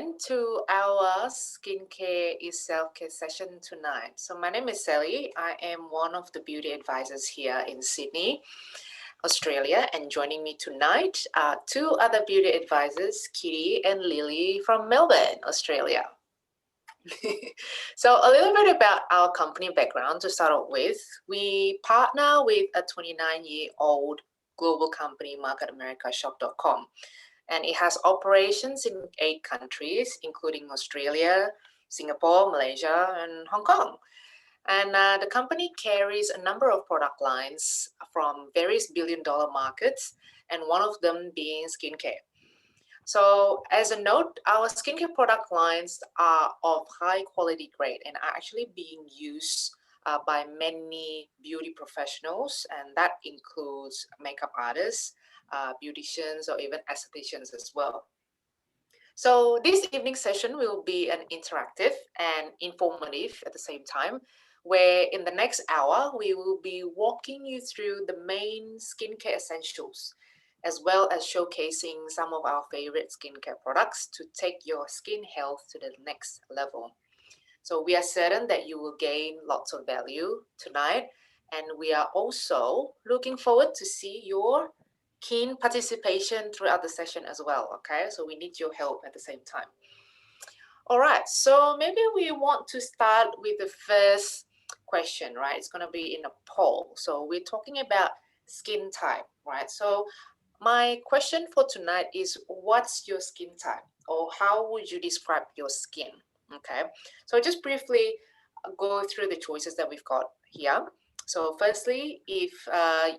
everyone to our skincare is self-care session tonight. So my name is Sally. I am one of the beauty advisors here in Sydney, Australia, and joining me tonight are two other beauty advisors, Kitty and Lily from Melbourne, Australia. So a little bit about our company background to start off with. We partner with a 29-year-old global company, marketamerica.shop.com. And it has operations in 8 countries, including Australia, Singapore, Malaysia, and Hong Kong. And the company carries a number of product lines from various billion-dollar markets, and one of them being skincare. So as a note, our skincare product lines are of high quality grade and are actually being used by many beauty professionals, and that includes makeup artists, beauticians, or even estheticians as well. So this evening session will be an interactive and informative at the same time, where in the next hour, we will be walking you through the main skincare essentials, as well as showcasing some of our favorite skincare products to take your skin health to the next level. So we are certain that you will gain lots of value tonight, and we are also looking forward to see your keen participation throughout the session as well, okay? So we need your help at the same time. All right, so maybe we want to start with the first question, right? It's gonna be in a poll. So we're talking about skin type, right? So my question for tonight is, what's your skin type, or how would you describe your skin? Okay, so just briefly go through the choices that we've got here. So firstly, if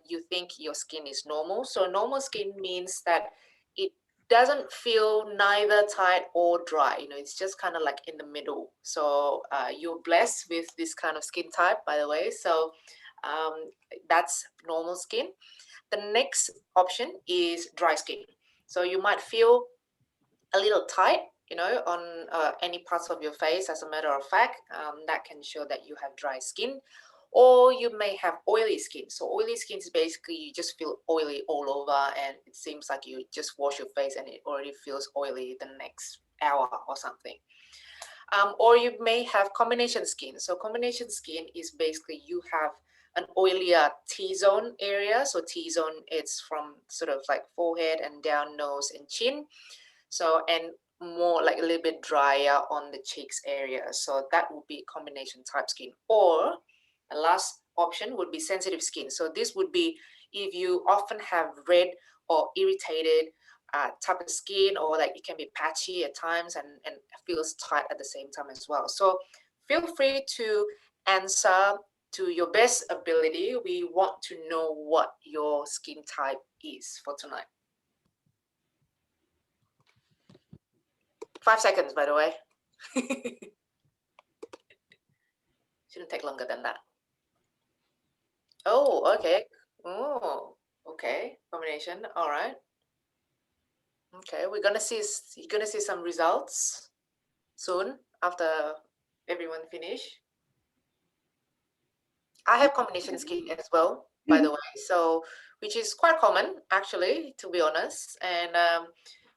you think your skin is normal, so normal skin means that it doesn't feel neither tight or dry, it's just kind of like in the middle. So you're blessed with this kind of skin type, by the way. So that's normal skin. The next option is dry skin. So you might feel a little tight, on any parts of your face. As a matter of fact, that can show that you have dry skin. Or you may have oily skin. So oily skin is basically you just feel oily all over, and it seems like you just wash your face and it already feels oily the next hour or something. Or you may have combination skin. So combination skin is basically you have an oilier T-zone area. So T-zone, it's from sort of like forehead and down, nose and chin. So, and more like a little bit drier on the cheeks area. So that would be combination type skin. Or the last option would be sensitive skin. So this would be if you often have red or irritated type of skin, or like it can be patchy at times and feels tight at the same time as well. So feel free to answer to your best ability. We want to know what your skin type is for tonight. 5 seconds, by the way. Shouldn't take longer than that. Oh, okay. Oh, okay. Combination. All right. Okay, you're gonna see some results soon after everyone finish. I have combination skin as well, by the way, so which is quite common actually, to be honest. And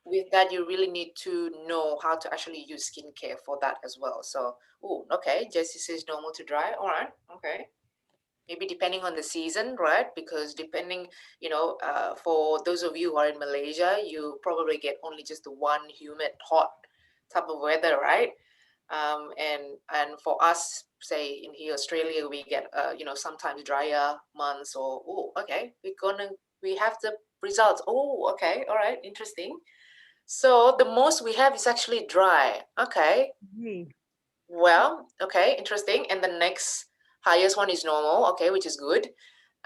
with that, you really need to know how to actually use skincare for that as well. So, oh, okay, Jessie says normal to dry. All right, okay. Maybe depending on the season, right? Because depending, for those of you who are in Malaysia, you probably get only just the one humid, hot type of weather, right? And for us, say in here Australia, we get sometimes drier months. Or okay, we have the results. Oh, okay, all right, interesting. So the most we have is actually dry. Okay. Well, okay, interesting. And the next highest one is normal. Okay, which is good.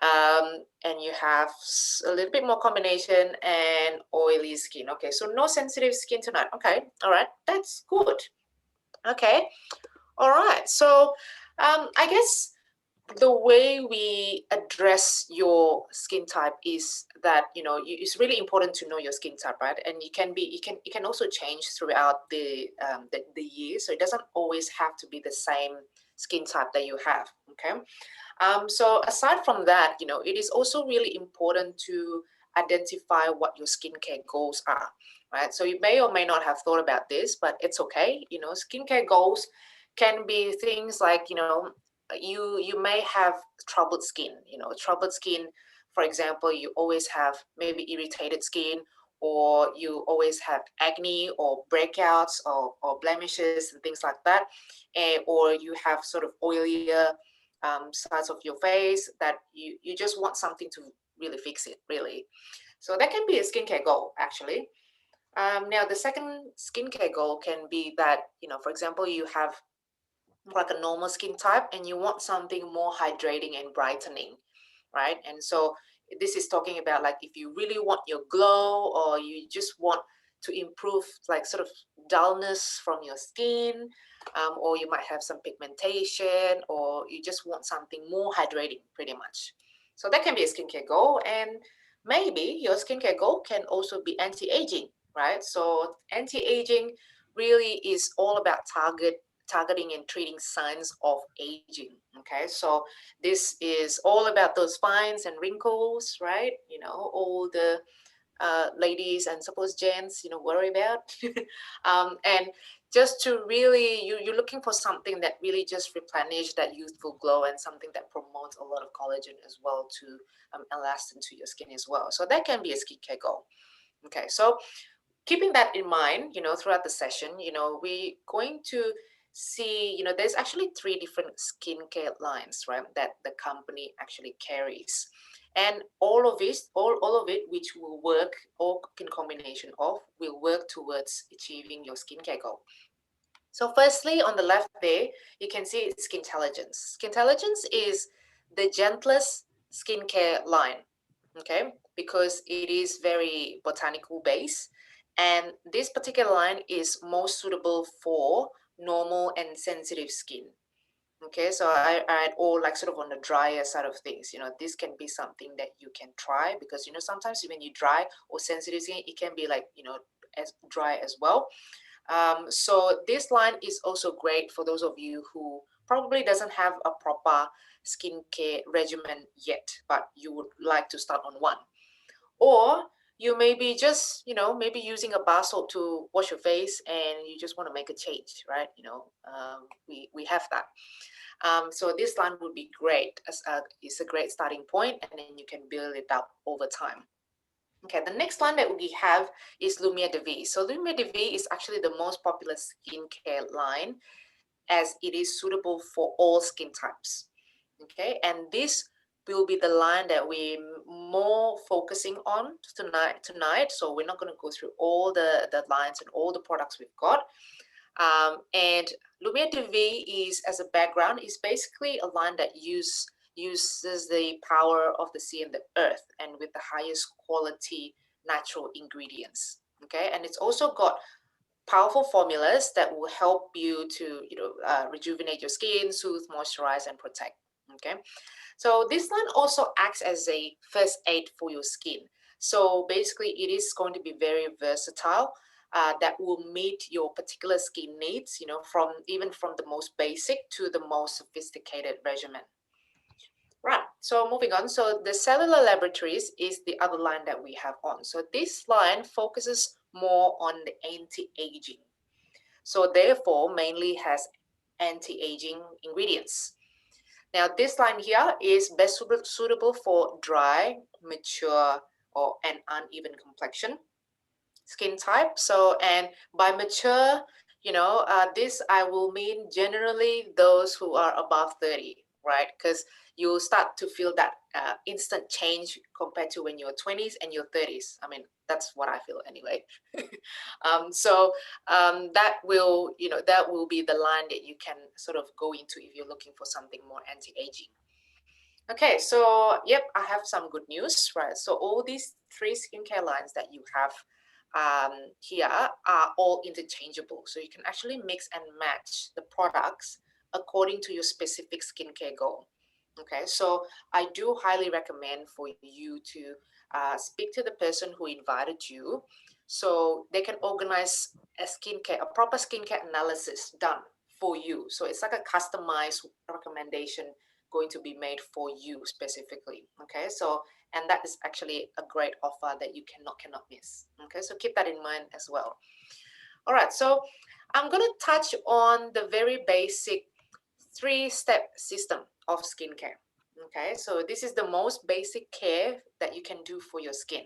And you have a little bit more combination and oily skin. Okay, so no sensitive skin tonight. Okay, all right, that's good. Okay, all right. So I guess the way we address your skin type is that it's really important to know your skin type, right? And it can also change throughout the year, so it doesn't always have to be the same skin type that you have. Okay, so aside from that, it is also really important to identify what your skincare goals are, right? So you may or may not have thought about this, but it's okay. Skincare goals can be things like, you may have troubled skin. Troubled skin, for example, you always have maybe irritated skin, or you always have acne or breakouts or blemishes and things like that, or you have sort of oilier sides of your face that you just want something to really fix it, really. So that can be a skincare goal, actually. Now, the second skincare goal can be that, for example, you have like a normal skin type and you want something more hydrating and brightening, right? And so this is talking about like if you really want your glow, or you just want to improve like sort of dullness from your skin, or you might have some pigmentation, or you just want something more hydrating, pretty much. So that can be a skincare goal. And maybe your skincare goal can also be anti-aging, right? So anti-aging really is all about targeting and treating signs of aging. Okay, so this is all about those fines and wrinkles, right? All the ladies and suppose gents, worry about. And just to really, you're looking for something that really just replenish that youthful glow, and something that promotes a lot of collagen as well to elastin to your skin as well. So that can be a skincare goal. Okay, so keeping that in mind, throughout the session, we're going to see, there's actually three different skincare lines, right, that the company actually carries. And all of it, which will work, or in combination of, will work towards achieving your skincare goal. So firstly, on the left there, you can see Skintelligence. Skintelligence is the gentlest skincare line, okay, because it is very botanical based. And this particular line is most suitable for normal and sensitive skin. Okay, so I all like sort of on the drier side of things. This can be something that you can try, because sometimes when you dry or sensitive skin, it can be like as dry as well. So this line is also great for those of you who probably doesn't have a proper skincare regimen yet, but you would like to start on one. Or you may be just, maybe using a bar soap to wash your face, and you just want to make a change, right? We have that. So this line would be great, as it's a great starting point, and then you can build it up over time. Okay, the next line that we have is Lumiere de Vie. So Lumiere de Vie is actually the most popular skincare line, as it is suitable for all skin types. Okay, and this will be the line that we're more focusing on tonight. So we're not going to go through all the lines and all the products we've got. And Lumiere de Vie is, as a background, is basically a line that uses the power of the sea and the earth, and with the highest quality natural ingredients. Okay, and it's also got powerful formulas that will help you to rejuvenate your skin, soothe, moisturize, and protect. Okay, so this line also acts as a first aid for your skin. So basically, it is going to be very versatile. That will meet your particular skin needs, from the most basic to the most sophisticated regimen. Right, so moving on. So the Cellular Laboratories is the other line that we have on. So this line focuses more on the anti-aging. So therefore, mainly has anti-aging ingredients. Now, this line here is best suitable for dry, mature, or an uneven complexion skin type. So, and by mature, this I will mean generally those who are above 30, right? Because you'll start to feel that instant change compared to when you're 20s and your 30s. I mean, that's what I feel anyway. That will be the line that you can sort of go into if you're looking for something more anti-aging. Okay, so yep, I have some good news, right? So all these three skincare lines that you have here are all interchangeable. So you can actually mix and match the products according to your specific skincare goal. Okay, so I do highly recommend for you to speak to the person who invited you, so they can organize a proper skincare analysis done for you. So it's like a customized recommendation going to be made for you specifically. Okay, so And that is actually a great offer that you cannot miss. Okay, so keep that in mind as well. All right, so I'm going to touch on the very basic 3-step system of skincare. Okay, so this is the most basic care that you can do for your skin.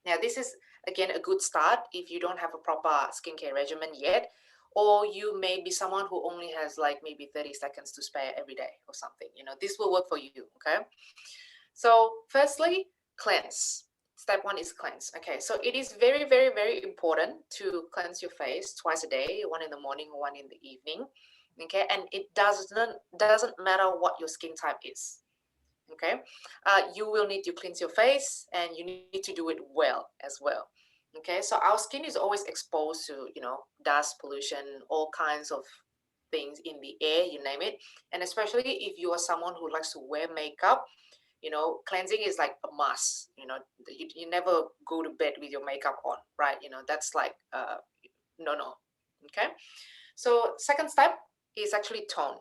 Now, this is again a good start if you don't have a proper skincare regimen yet, or you may be someone who only has like maybe 30 seconds to spare every day or something. You know, this will work for you. Okay, so firstly, cleanse. Step 1 is cleanse. Okay, so it is very important to cleanse your face twice a day, one in the morning, one in the evening. Okay, and it doesn't matter what your skin type is. Okay, you will need to cleanse your face, and you need to do it well as well. Okay, so our skin is always exposed to, you know, dust, pollution, all kinds of things in the air, you name it. And especially if you are someone who likes to wear makeup, you know, cleansing is like a must. You know, you never go to bed with your makeup on, right? You know, that's like no. Okay, so second step is actually tone.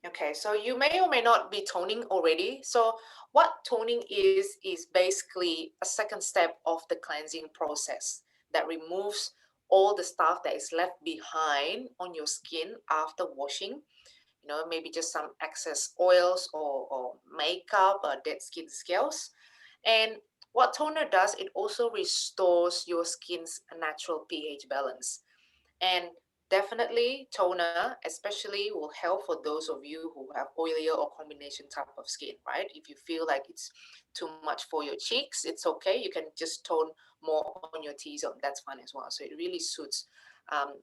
Okay, so you may or may not be toning already. So what toning is basically a second step of the cleansing process that removes all the stuff that is left behind on your skin after washing. You know, maybe just some excess oils or makeup or dead skin scales. And what toner does, it also restores your skin's natural pH balance. And definitely toner especially will help for those of you who have oilier or combination type of skin, right? If you feel like it's too much for your cheeks, it's okay. You can just tone more on your T-zone. That's fine as well. So it really suits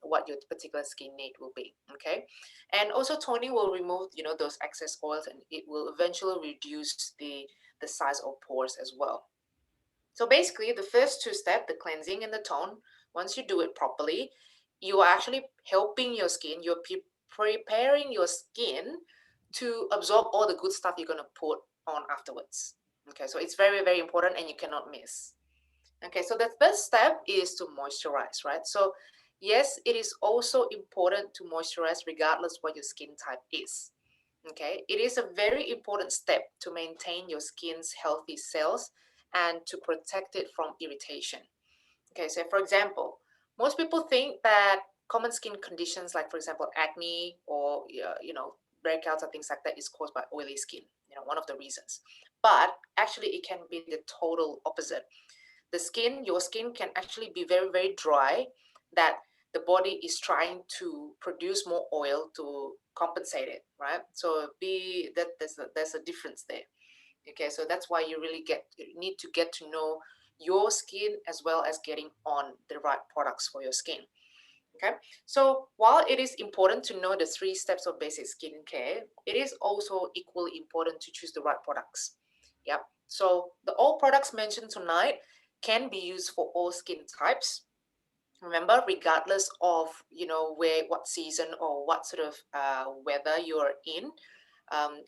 what your particular skin need will be, okay? And also toning will remove, you know, those excess oils, and it will eventually reduce the size of pores as well. So basically, the first two steps, the cleansing and the tone, once you do it properly, you are actually helping your skin, you're preparing your skin to absorb all the good stuff you're going to put on afterwards. Okay, so it's very important and you cannot miss. Okay, so the first step is to moisturize, right? So yes, it is also important to moisturize regardless what your skin type is. Okay, it is a very important step to maintain your skin's healthy cells and to protect it from irritation. Okay, so for example, most people think that common skin conditions like, for example, acne or you know, breakouts and things like that is caused by oily skin. You know, one of the reasons. But actually, it can be the total opposite. The skin, your skin can actually be very dry, that the body is trying to produce more oil to compensate it, right? So be that there's a difference there. Okay, so that's why you need to get to know your skin as well as getting on the right products for your skin. Okay, so while it is important to know the 3 steps of basic skincare, it is also equally important to choose the right products. Yep, so the all products mentioned tonight can be used for all skin types. Remember, regardless of, you know, where, what season or what sort of weather you're in,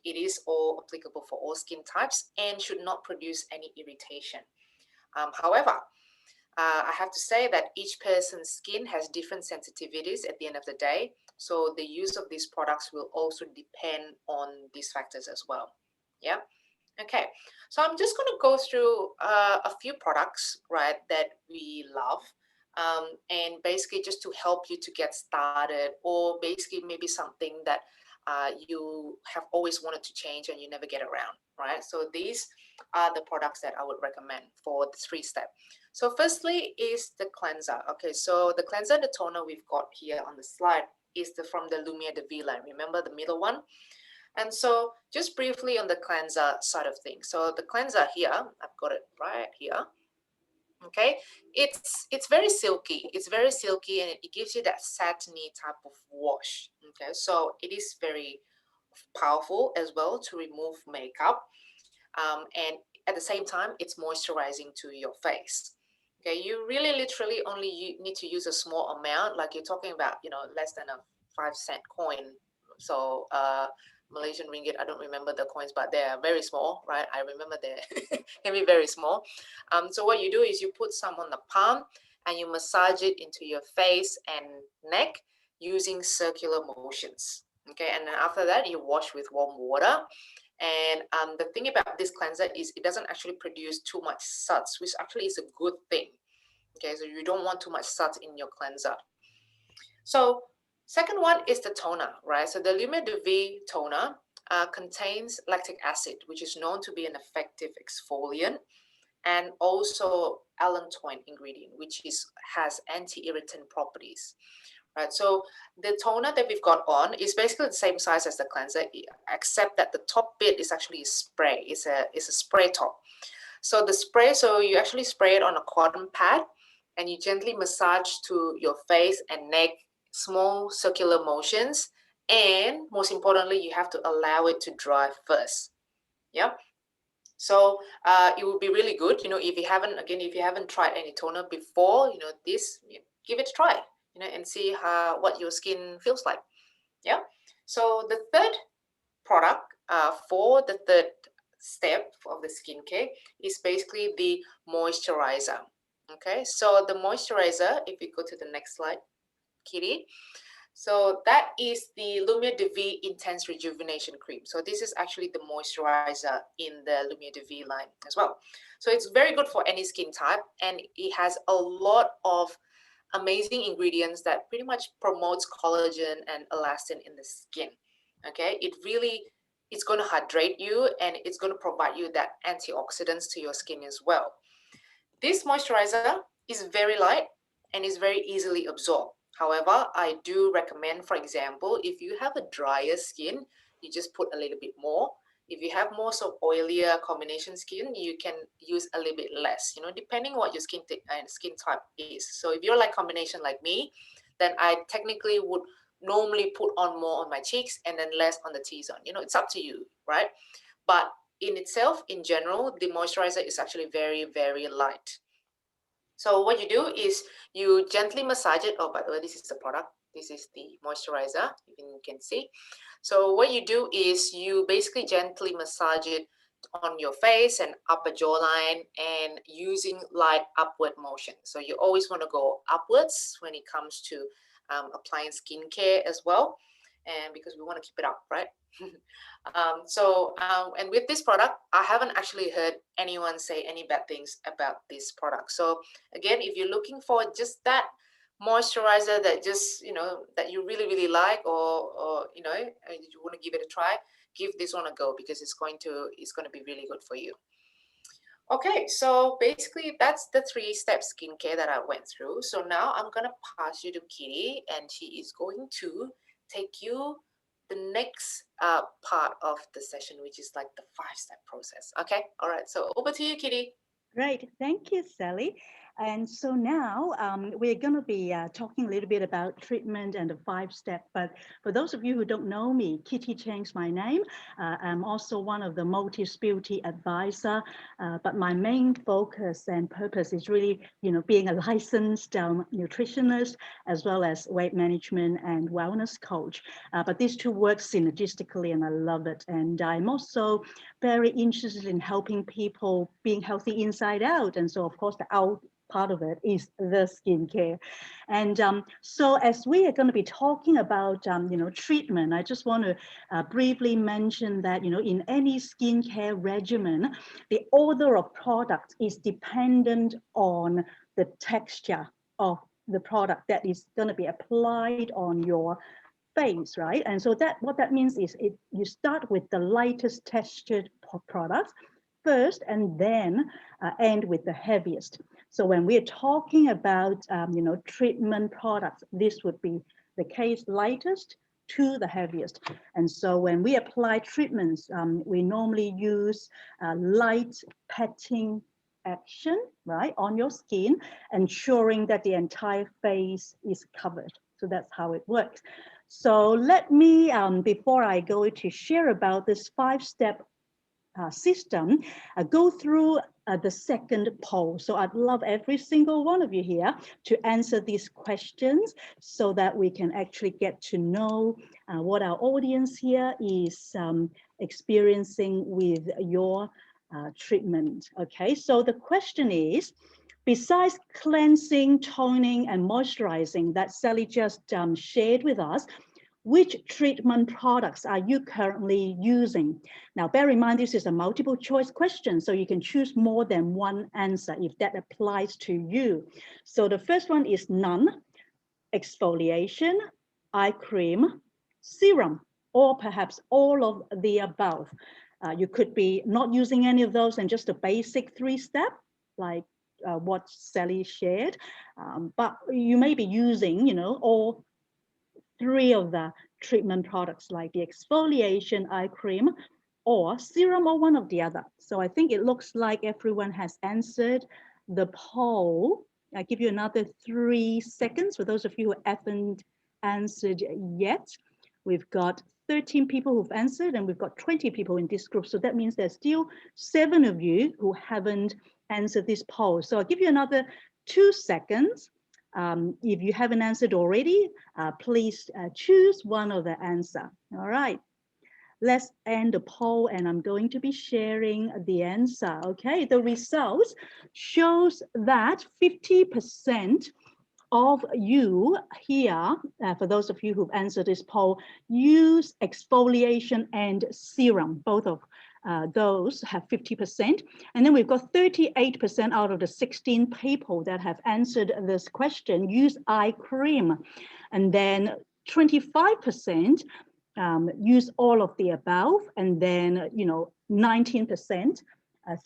it is all applicable for all skin types and should not produce any irritation. However, I have to say that each person's skin has different sensitivities at the end of the day. So the use of these products will also depend on these factors as well. Yeah. Okay. So I'm just going to go through a few products, right, that we love. And basically just to help you to get started, or basically maybe something that you have always wanted to change and you never get around, right? So these are the products that I would recommend for the 3 step. So firstly is the cleanser. Okay, so the cleanser and the toner we've got here on the slide is from the Lumiere de Vie line. Remember the middle one? And so just briefly on the cleanser side of things. So the cleanser here, I've got it right here. Okay, it's very silky. It's very silky, and it gives you that satiny type of wash. Okay, so it is very powerful as well to remove makeup, and at the same time it's moisturizing to your face. Okay, you really literally only need to use a small amount, like you're talking about, you know, less than a 5-cent coin. So Malaysian ringgit, I don't remember the coins, but they're very small, right? I remember they can be very small. So what you do is you put some on the palm and you massage it into your face and neck using circular motions. Okay, and then after that you wash with warm water, And the thing about this cleanser is it doesn't actually produce too much suds, which actually is a good thing. Okay, so you don't want too much suds in your cleanser. So second one is the toner, right? So the Lumiere de Vie toner contains lactic acid, which is known to be an effective exfoliant, and also allantoin ingredient, which has anti-irritant properties. Right, so the toner that we've got on is basically the same size as the cleanser, except that the top bit is actually a spray. It's a spray top. So the spray, so you actually spray it on a cotton pad, and you gently massage to your face and neck, small circular motions, and most importantly, you have to allow it to dry first. Yeah. So it would be really good, if you haven't tried any toner before, give it a try, and see what your skin feels like. Yeah. So the third product for the third step of the skincare is basically the moisturizer. Okay. So the moisturizer, if you go to the next slide, Kitty. So that is the Lumiere de Vie Intense Rejuvenation Cream. So this is actually the moisturizer in the Lumiere de Vie line as well. So it's very good for any skin type, and it has a lot of amazing ingredients that pretty much promotes collagen and elastin in the skin. Okay, it's going to hydrate you, and it's going to provide you that antioxidants to your skin as well. This moisturizer is very light and is very easily absorbed. However, I do recommend, for example, if you have a drier skin, you just put a little bit more. If you have more sort of oilier combination skin, you can use a little bit less, depending what your skin type is. So if you're like combination like me, then I technically would normally put on more on my cheeks and then less on the T-zone. It's up to you, right? But in itself, in general, the moisturizer is actually very, very light. So what you do is you gently massage it. Oh, by the way, this is the product. This is the moisturizer, you can see. So what you do is you basically gently massage it on your face and upper jawline, and using light upward motion. So you always want to go upwards when it comes to applying skincare as well, and because we want to keep it up, right? And with this product, I haven't actually heard anyone say any bad things about this product. So again, if you're looking for just that moisturizer that that you really, really like, or you want to give it a try, give this one a go, because it's going to be really good for you. Okay, so basically that's the 3-step skincare that I went through. So now I'm gonna pass you to Kitty, and she is going to take you the next part of the session, which is like the 5-step process. Okay, all right, so over to you, Kitty. Great, thank you, Sally. And so now we're going to be talking a little bit about treatment and the 5-step. But for those of you who don't know me, Kitty Cheng's my name. I'm also one of the Motives Beauty advisor. But my main focus and purpose is really, being a licensed nutritionist, as well as weight management and wellness coach. But these two work synergistically, and I love it. And I'm also very interested in helping people being healthy inside out. And so, of course, the out part of it is the skincare. And so as we are going to be talking about, treatment, I just want to briefly mention that, in any skincare regimen, the order of products is dependent on the texture of the product that is going to be applied on your face, right? And so what that means is you start with the lightest textured products first, and then end with the heaviest. So when we're talking about treatment products, this would be the case, lightest to the heaviest. And so when we apply treatments, we normally use light patting action, right, on your skin, ensuring that the entire face is covered. So that's how it works. So let me, before I go to share about this 5-step system, go through the second poll. So I'd love every single one of you here to answer these questions so that we can actually get to know what our audience here is experiencing with your treatment. Okay, so the question is, besides cleansing, toning, and moisturizing that Sally just shared with us, which treatment products are you currently using? Now, bear in mind, this is a multiple choice question, so you can choose more than one answer if that applies to you. So the first one is none, exfoliation, eye cream, serum, or perhaps all of the above. You could be not using any of those and just a basic 3-step, like what Sally shared, but you may be using, you know, all 3 of the treatment products like the exfoliation eye cream or serum or one of the other. So I think it looks like everyone has answered the poll. I give you another 3 seconds for those of you who haven't answered yet. We've got 13 people who've answered and we've got 20 people in this group. So that means there's still 7 of you who haven't answered this poll. So I'll give you another 2 seconds. If you haven't answered already, please choose one of the answer. All right, let's end the poll and I'm going to be sharing the answer. Okay, the results shows that 50% of you here, for those of you who've answered this poll, use exfoliation and serum. Both of those have 50%. And then we've got 38% out of the 16 people that have answered this question use eye cream. And then 25% use all of the above. And then, 19%,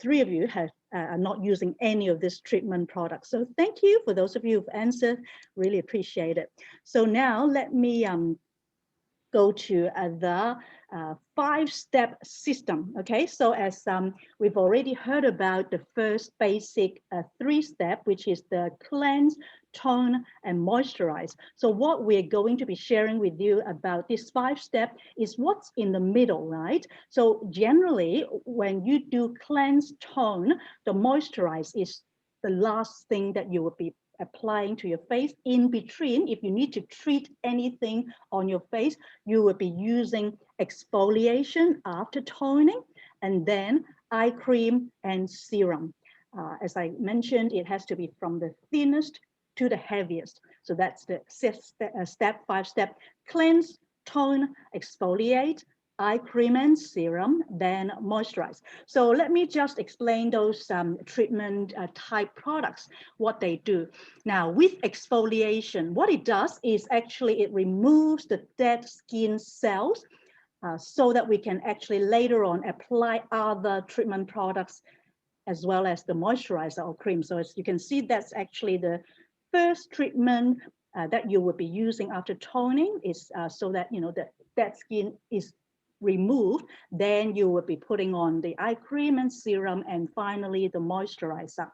3 of you have are not using any of this treatment products. So thank you for those of you who've answered, really appreciate it. So now let me go to the 5-step system. Okay, so as we've already heard about the first basic 3-step, which is the cleanse, tone, and moisturize. So what we're going to be sharing with you about this 5-step is what's in the middle, right? So generally, when you do cleanse, tone, the moisturize is the last thing that you will be applying to your face. In between, if you need to treat anything on your face, you will be using exfoliation after toning, and then eye cream and serum. As I mentioned, it has to be from the thinnest to the heaviest. So that's the step 5-step: cleanse, tone, exfoliate, eye cream and serum, then moisturize. So let me just explain those treatment type products, what they do. Now with exfoliation, what it does is actually it removes the dead skin cells so that we can actually later on apply other treatment products as well as the moisturizer or cream. So as you can see, that's actually the first treatment that you will be using after toning, is so that the dead skin is removed. Then you will be putting on the eye cream and serum, and finally the moisturizer.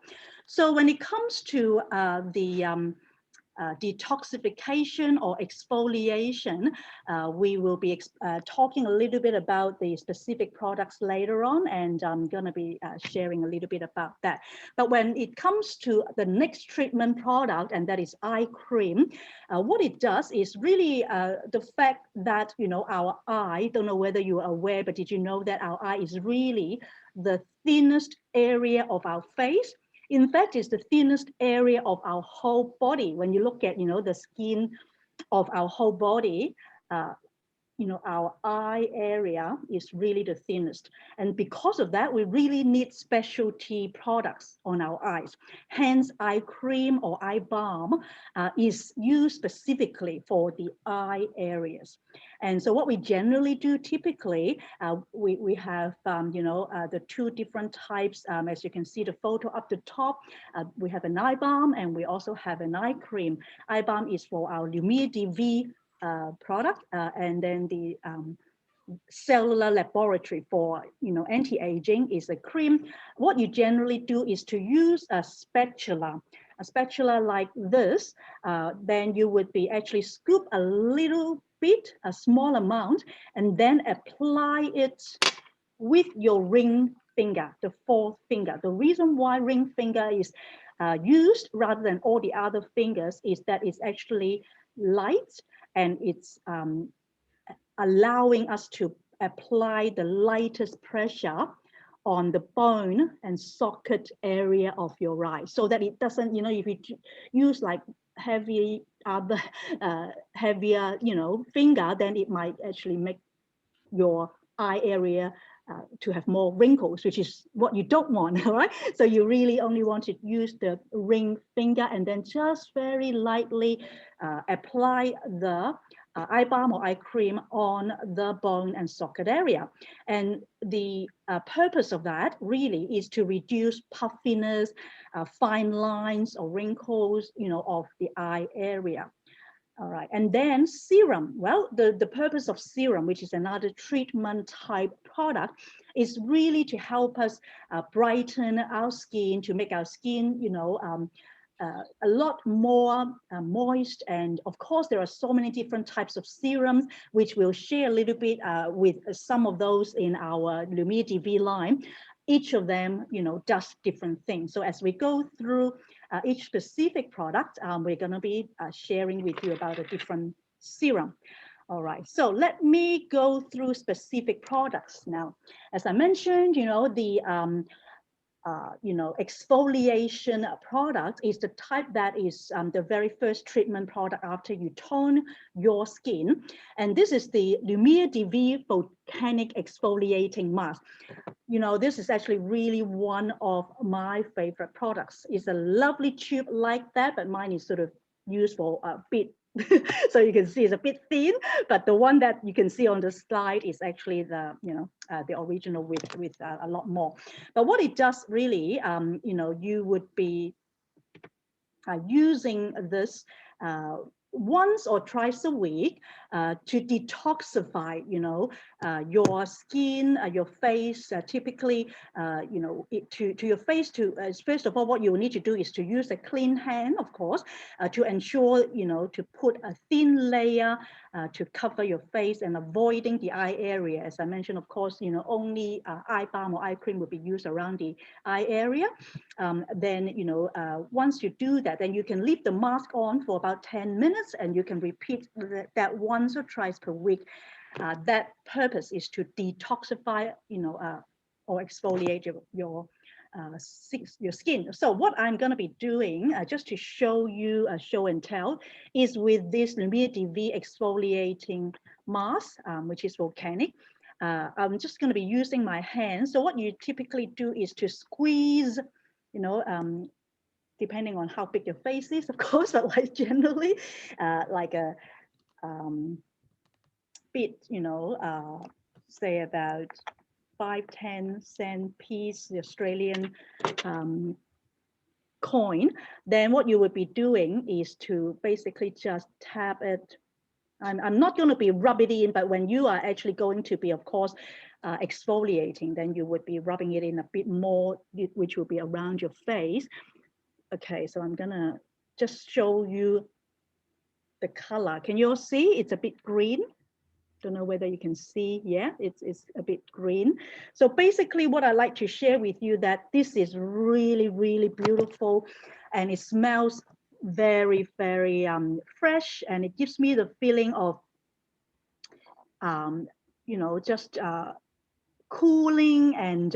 So when it comes to the detoxification or exfoliation, we will be talking a little bit about the specific products later on, and I'm going to be sharing a little bit about that. But when it comes to the next treatment product, and that is eye cream, what it does is really the fact that our eye, don't know whether you are aware, but did you know that our eye is really the thinnest area of our face? In fact, it's the thinnest area of our whole body. When you look at, the skin of our whole body, our eye area is really the thinnest. And because of that, we really need specialty products on our eyes. Hence, eye cream or eye balm is used specifically for the eye areas. And so what we generally do typically, we have, the 2 different types. As you can see the photo up the top, we have an eye balm and we also have an eye cream. Eye balm is for our Lumiere DV product, and then the cellular laboratory for anti-aging is a cream. What you generally do is to use a spatula like this. Then you would be actually scoop a little bit, a small amount, and then apply it with your ring finger, the 4th finger. The reason why ring finger is used rather than all the other fingers is that it's actually light, and it's allowing us to apply the lightest pressure on the bone and socket area of your eye, so that it doesn't, if you use like heavy other heavier, you know, finger, then it might actually make your eye area to have more wrinkles, which is what you don't want, all right? So you really only want to use the ring finger and then just very lightly apply the eye balm or eye cream on the bone and socket area. And the purpose of that really is to reduce puffiness, fine lines or wrinkles, you know, of the eye area. All right, and then serum. Well, the purpose of serum, which is another treatment type product, is really to help us brighten our skin, to make our skin, you know, a lot more moist. And of course, there are so many different types of serums, which we'll share a little bit with some of those in our Lumiere DV line. Each of them, you know, does different things. So as we go through each specific product, we're going to be sharing with you about a different serum. All right, so let me go through specific products now. As I mentioned, you know, the exfoliation product is the type that is the very first treatment product after you tone your skin. And this is the Lumiere DV Volcanic Exfoliating Mask. You know, this is actually really one of my favorite products. It's a lovely tube like that, but mine is sort of used for a bit. So you can see it's a bit thin, but the one that you can see on the slide is actually the, you know, the original with a lot more. But what it does really, you know, you would be using this once or twice a week to detoxify, you know, your skin, your face. Typically, you know, to your face. To first of all, what you will need to do is to use a clean hand, of course, to ensure, you know, to put a thin layer to cover your face and avoiding the eye area. As I mentioned, of course, you know, only eye balm or eye cream will be used around the eye area. Then, you know, once you do that, then you can leave the mask on for about 10 minutes and you can repeat that once or twice per week. That purpose is to detoxify, you know, or exfoliate your skin. So what I'm going to be doing, just to show you a show and tell, is with this Lumiere DV exfoliating mask, which is volcanic. I'm just going to be using my hands. So what you typically do is to squeeze, you know, depending on how big your face is, of course, but like generally, like a bit, you know, say about 5-10 cent piece, the Australian coin. Then what you would be doing is to basically just tap it. I'm not going to be rubbing it in, but when you are actually going to be, of course, exfoliating, then you would be rubbing it in a bit more, which will be around your face. Okay, so I'm gonna just show you the color. Can you all see? It's a bit green. Don't know whether you can see. Yeah, it's a bit green. So basically what I like to share with you that this is really, really beautiful and it smells very, very fresh, and it gives me the feeling of, you know, just cooling. And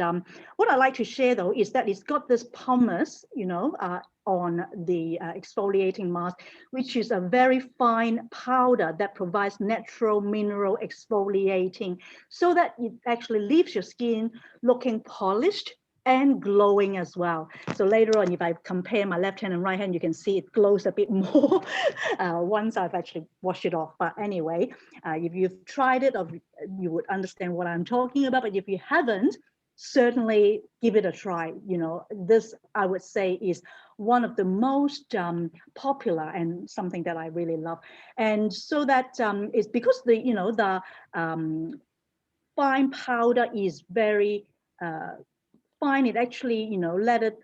what I like to share though is that it's got this pumice, you know, on the exfoliating mask, which is a very fine powder that provides natural mineral exfoliating, so that it actually leaves your skin looking polished and glowing as well. So later on, if I compare my left hand and right hand, you can see it glows a bit more once I've actually washed it off. But anyway, if you've tried it, you would understand what I'm talking about. But if you haven't, certainly give it a try. You know, this I would say is one of the most popular and something that I really love. And so that is because the, you know, the fine powder is very fine. It actually, you know, let it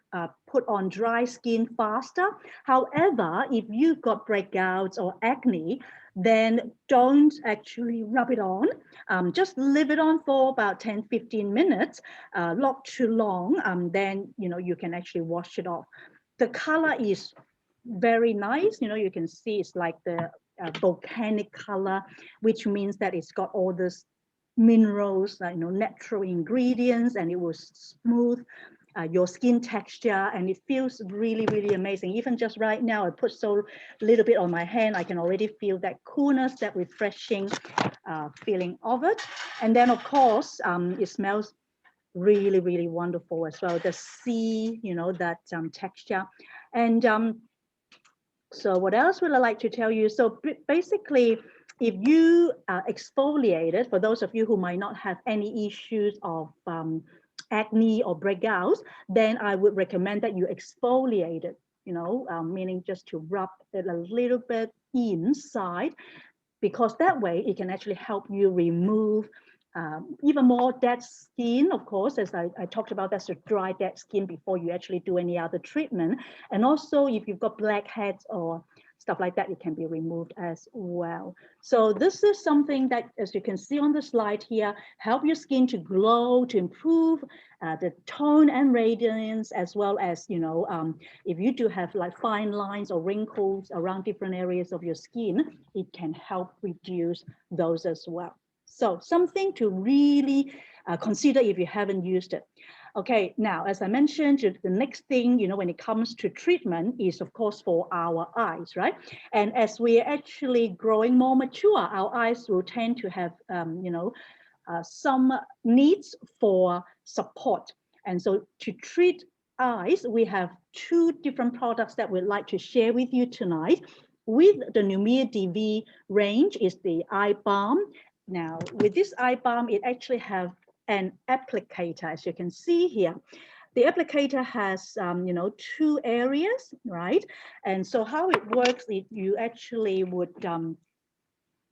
put on dry skin faster. However, if you've got breakouts or acne, then don't actually rub it on. Just leave it on for about 10-15 minutes, not too long. Then, you know, you can actually wash it off. The color is very nice. You know, you can see it's like the volcanic color, which means that it's got all this minerals, you know, natural ingredients, and it was smooth. your skin texture, and it feels really, really amazing. Even just right now, I put so little bit on my hand, I can already feel that coolness, that refreshing feeling of it. And then of course, it smells really, really wonderful as well. The sea, you know, that texture. And so what else would I like to tell you? So basically, if you exfoliate it, for those of you who might not have any issues of acne or breakouts, then I would recommend that you exfoliate it, you know, meaning just to rub it a little bit inside, because that way it can actually help you remove even more dead skin. Of course, as I talked about, that's the dry dead skin before you actually do any other treatment. And also if you've got blackheads or stuff like that, it can be removed as well. So this is something that, as you can see on the slide here, help your skin to glow, to improve the tone and radiance, as well as, you know, if you do have like fine lines or wrinkles around different areas of your skin, it can help reduce those as well. So something to really consider if you haven't used it. Okay, now, as I mentioned, the next thing, you know, when it comes to treatment is, of course, for our eyes, right? And as we're actually growing more mature, our eyes will tend to have, you know, some needs for support. And so to treat eyes, we have two different products that we'd like to share with you tonight. With the Lumia DV range is the eye balm. Now, with this eye balm, it actually have an applicator, as you can see here. The applicator has, you know, two areas, right? And so how it works is you actually would, you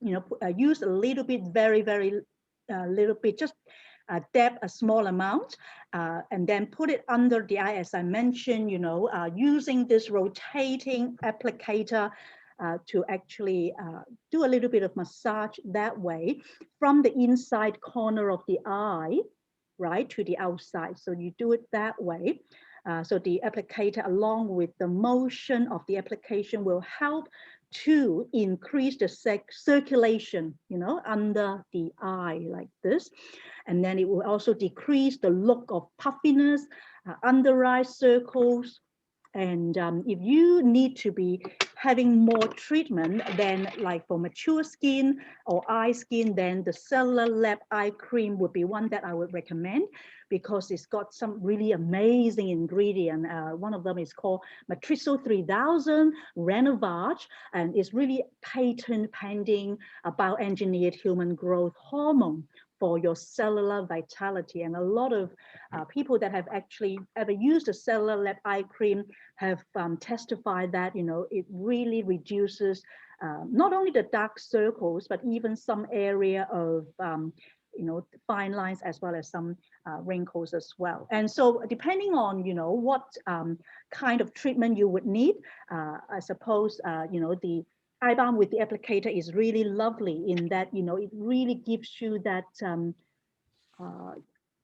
know, use a little bit, very, very little bit, just dab a small amount, and then put it under the eye, as I mentioned, you know, using this rotating applicator to actually do a little bit of massage that way from the inside corner of the eye, right, to the outside. So you do it that way. So the applicator, along with the motion of the application, will help to increase the circulation, you know, under the eye like this. And then it will also decrease the look of puffiness, under eye circles. And if you need to be having more treatment, then like for mature skin or eye skin, then the Cellular Lab eye cream would be one that I would recommend, because it's got some really amazing ingredient. One of them is called Matrizo 3000 Renovage, and it's really patent pending bioengineered human growth hormone for your cellular vitality. And a lot of people that have actually ever used a Cellular Lab eye cream have testified that, you know, it really reduces not only the dark circles, but even some area of, you know, fine lines, as well as some wrinkles as well. And so depending on, you know, what kind of treatment you would need, I suppose, you know, the eye balm with the applicator is really lovely in that, you know, it really gives you that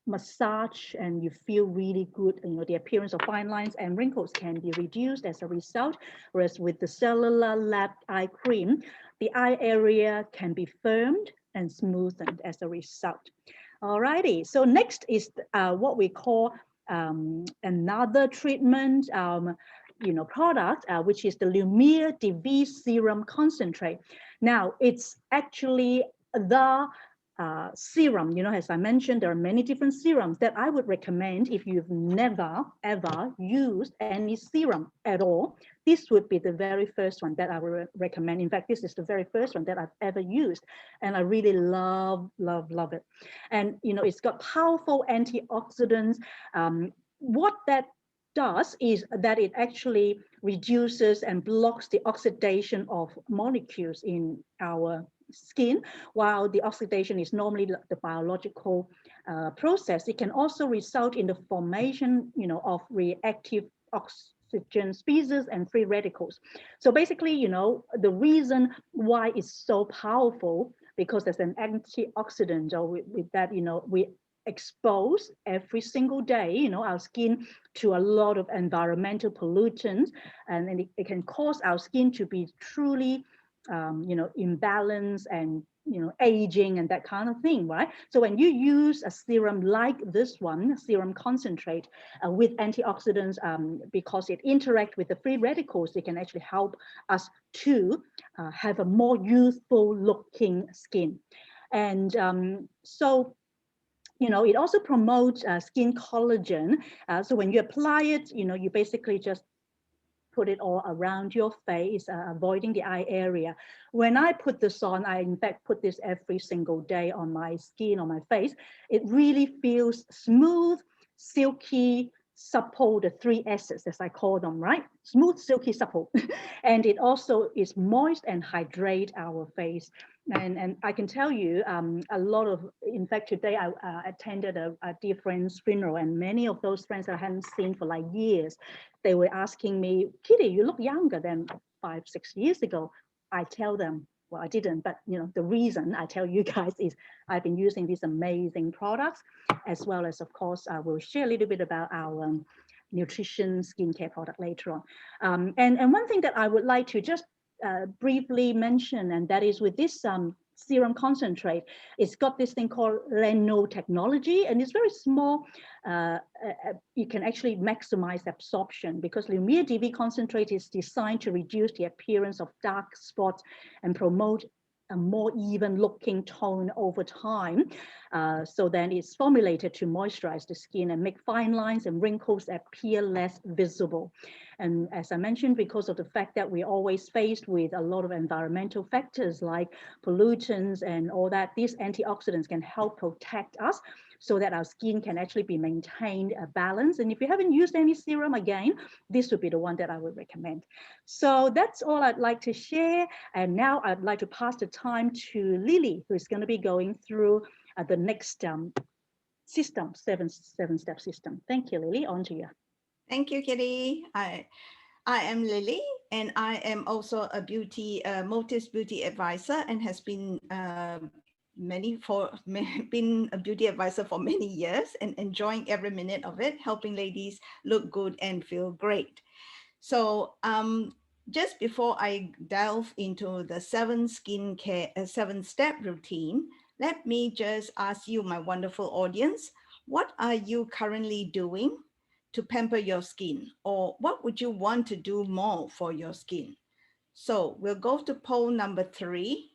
massage, and you feel really good. You know, the appearance of fine lines and wrinkles can be reduced as a result. Whereas with the Cellular Lab eye cream, the eye area can be firmed and smoothened as a result. Alrighty, so next is what we call another treatment you know, product, which is the Lumia DV Serum Concentrate. Now, it's actually the serum, you know, as I mentioned, there are many different serums that I would recommend if you've never, ever used any serum at all. This would be the very first one that I would recommend. In fact, this is the very first one that I've ever used, and I really love, love, love it. And, you know, it's got powerful antioxidants. What that does is that it actually reduces and blocks the oxidation of molecules in our skin. While the oxidation is normally the biological process, it can also result in the formation, you know, of reactive oxygen species and free radicals. So basically, you know, the reason why it's so powerful, because there's an antioxidant, or with that, you know, we expose every single day, you know, our skin to a lot of environmental pollutants, and it can cause our skin to be truly imbalance and aging and that kind of thing, right? So when you use a serum like this one, serum concentrate with antioxidants, because it interacts with the free radicals, it can actually help us to have a more youthful looking skin. And so it also promotes skin collagen. So when you apply it, you basically just put it all around your face, avoiding the eye area. When I put this on, I in fact put this every single day on my skin, on my face. It really feels smooth, silky, supple, the three S's as I call them, right? Smooth, silky, supple. And it also is moist and hydrate our face. And I can tell you a lot of, in fact, today I attended a dear friend's funeral, and many of those friends I hadn't seen for like years, they were asking me, Kitty, you look younger than 5-6 years ago. I tell them, well, I didn't, but the reason I tell you guys is I've been using these amazing products, as well as, of course, we'll share a little bit about our nutrition skincare product later on. And one thing that I would like to just briefly mention, and that is with this serum concentrate, it's got this thing called nanotechnology, and it's very small. You can actually maximize absorption because Lumiere DV concentrate is designed to reduce the appearance of dark spots and promote a more even looking tone over time. So then it's formulated to moisturize the skin and make fine lines and wrinkles appear less visible. And as I mentioned, because of the fact that we're always faced with a lot of environmental factors like pollutants and all that, these antioxidants can help protect us so that our skin can actually be maintained a balance. And if you haven't used any serum, again, this would be the one that I would recommend. So that's all I'd like to share. And now I'd like to pass the time to Lily, who is going to be going through the next system, seven-step system. Thank you, Lily. On to you. Thank you, Kitty. I am Lily, and I am also a Motives beauty advisor, and has been been a beauty advisor for many years, and enjoying every minute of it, helping ladies look good and feel great. So just before I delve into the seven-step routine, let me just ask you, my wonderful audience, what are you currently doing to pamper your skin, or what would you want to do more for your skin? So we'll go to poll number 3.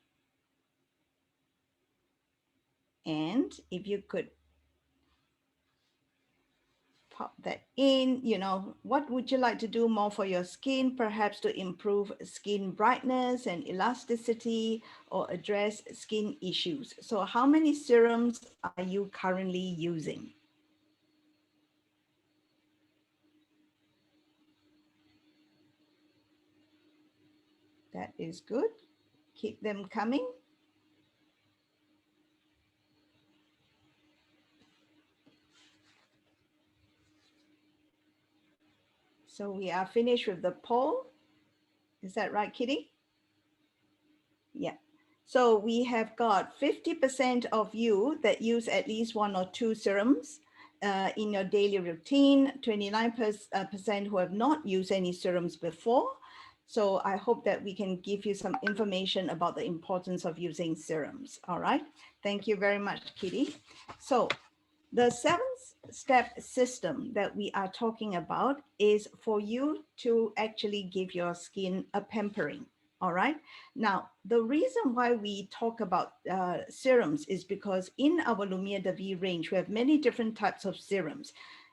And if you could pop that in, what would you like to do more for your skin, perhaps to improve skin brightness and elasticity or address skin issues? So how many serums are you currently using? That is good. Keep them coming. So we are finished with the poll. Is that right, Kitty? Yeah. So we have got 50% of you that use at least 1 or 2 serums in your daily routine, 29% who have not used any serums before. So I hope that we can give you some information about the importance of using serums. All right. Thank you very much, Kitty. So the 7-step system that we are talking about is for you to actually give your skin a pampering. All right. Now, the reason why we talk about serums is because in our Lumiere DV range, we have many different types of serums.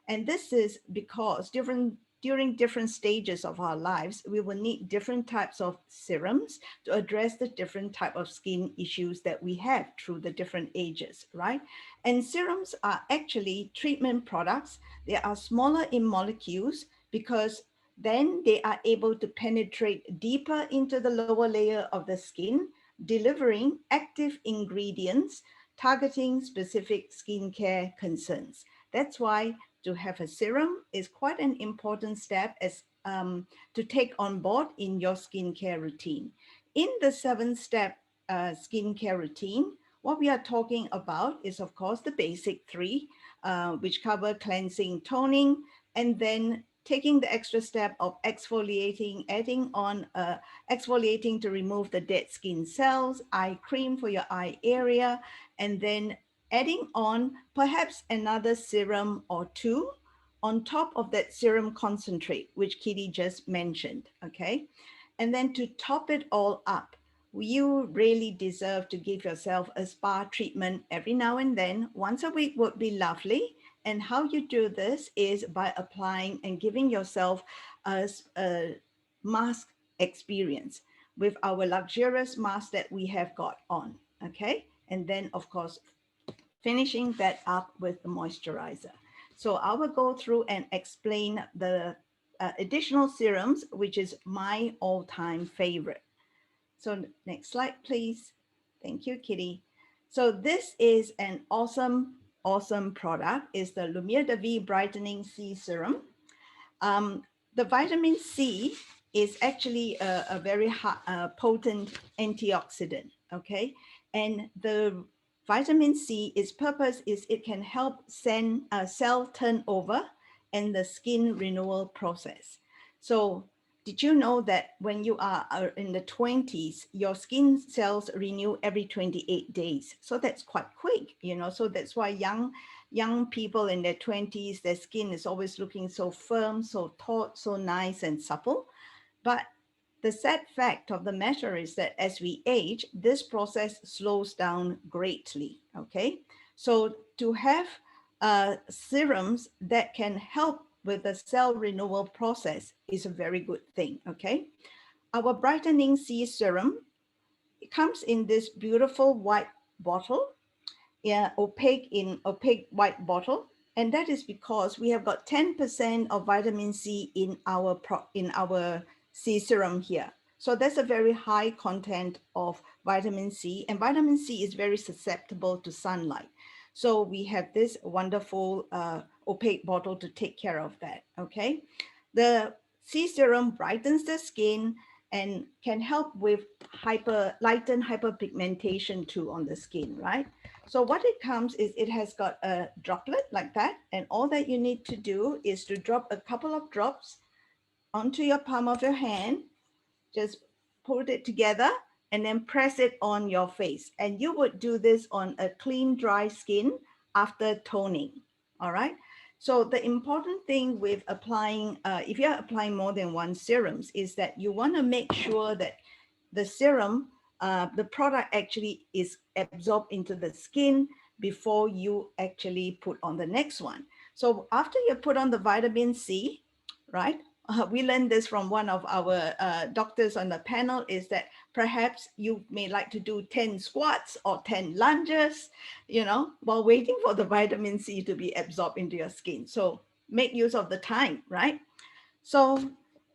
And this is because during different stages of our lives, we will need different types of serums to address the different type of skin issues that we have through the different ages, right? And serums are actually treatment products. They are smaller in molecules because then they are able to penetrate deeper into the lower layer of the skin, delivering active ingredients targeting specific skincare concerns. That's why to have a serum is quite an important step as to take on board in your skincare routine. In the 7-step skincare routine, what we are talking about is, of course, the basic 3, which cover cleansing, toning, and then taking the extra step of exfoliating, adding on exfoliating to remove the dead skin cells, eye cream for your eye area, and then adding on perhaps another serum or two on top of that serum concentrate, which Kitty just mentioned, okay? And then to top it all up, you really deserve to give yourself a spa treatment every now and then. Once a week would be lovely. And how you do this is by applying and giving yourself a mask experience with our luxurious mask that we have got on, okay? And then, of course, finishing that up with the moisturizer. So I will go through and explain the additional serums, which is my all-time favorite. So next slide, please. Thank you, Kitty. So this is an awesome, awesome product. It's the Lumiere de Vie Brightening C Serum. The vitamin C is actually a very potent antioxidant, okay? And the vitamin C, its purpose is it can help send cell turnover and the skin renewal process. So did you know that when you are in the 20s, your skin cells renew every 28 days? So that's quite quick, you know, so that's why young people in their 20s, their skin is always looking so firm, so taut, so nice and supple. But the sad fact of the matter is that as we age, this process slows down greatly, okay? So to have serums that can help with the cell renewal process is a very good thing, okay? Our Brightening C Serum, it comes in this beautiful white bottle, opaque white bottle. And that is because we have got 10% of vitamin C in our C serum here. So that's a very high content of vitamin C, and vitamin C is very susceptible to sunlight. So we have this wonderful opaque bottle to take care of that, okay? The C serum brightens the skin and can help with lighten hyperpigmentation too on the skin, right? So what it comes is it has got a droplet like that, and all that you need to do is to drop a couple of drops onto your palm of your hand, just put it together and then press it on your face. And you would do this on a clean, dry skin after toning, all right? So the important thing with applying, if you're applying more than one serums, is that you wanna make sure that the serum, the product actually is absorbed into the skin before you actually put on the next one. So after you put on the vitamin C, right? We learned this from one of our doctors on the panel, is that perhaps you may like to do 10 squats or 10 lunges, you know, while waiting for the vitamin C to be absorbed into your skin. So make use of the time, right? So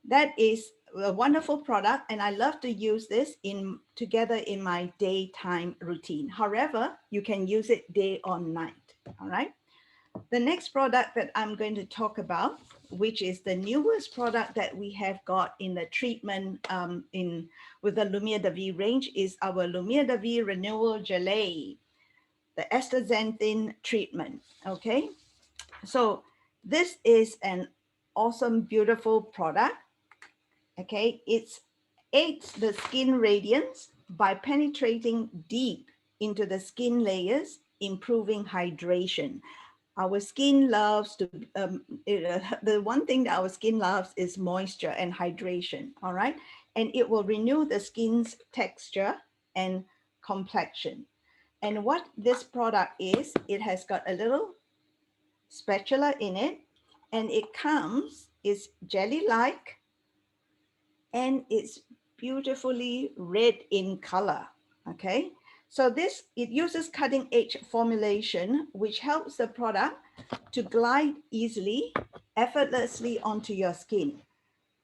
that is a wonderful product, and I love to use this together in my daytime routine. However, you can use it day or night, all right? The next product that I'm going to talk about, which is the newest product that we have got in the treatment with the Lumiere de Vie range, is our Lumiere de Vie Renewal Gelée, the astaxanthin treatment, okay? So this is an awesome, beautiful product, okay? It aids the skin radiance by penetrating deep into the skin layers, improving hydration. Our skin loves to, the one thing that our skin loves is moisture and hydration, all right? And it will renew the skin's texture and complexion. And what this product is, it has got a little spatula in it, and it it's jelly-like, and it's beautifully red in color, okay? So it uses cutting edge formulation, which helps the product to glide easily, effortlessly onto your skin.